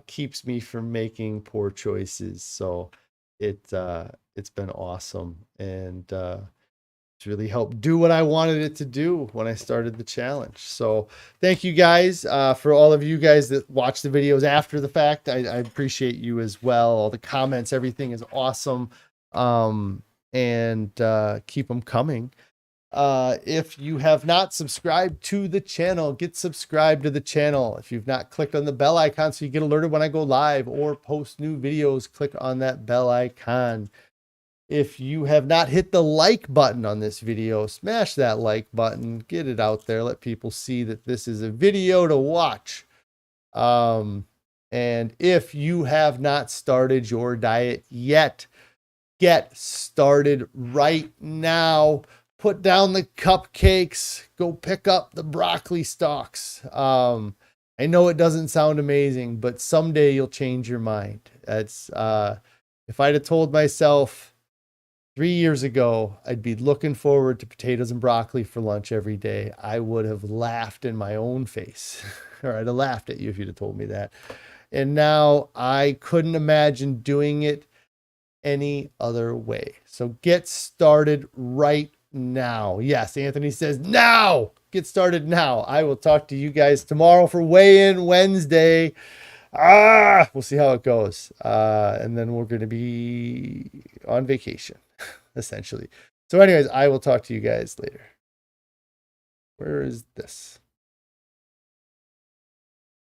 A: keeps me from making poor choices. So it's been awesome. And, it's really helped do what I wanted it to do when I started the challenge. So thank you guys, for all of you guys that watch the videos after the fact. I appreciate you as well. All the comments, everything is awesome. And keep them coming. If you have not subscribed to the channel, get subscribed to the channel. If you've not clicked on the bell icon so you get alerted when I go live or post new videos, click on that bell icon. If you have not hit the like button on this video, smash that like button, get it out there, let people see that this is a video to watch. And if you have not started your diet yet, get started right now. Put down the cupcakes, go pick up the broccoli stalks. I know it doesn't sound amazing, but someday you'll change your mind. That's, if I'd have told myself 3 years ago, I'd be looking forward to potatoes and broccoli for lunch every day, I would have laughed in my own face, or I'd have laughed at you if you'd have told me that. And now I couldn't imagine doing it any other way. So get started right now. Yes, Anthony says now. Get started now. I will talk to you guys tomorrow for weigh-in Wednesday. We'll see how it goes. And then we're going to be on vacation, essentially. So anyways, I will talk to you guys later. Where is this?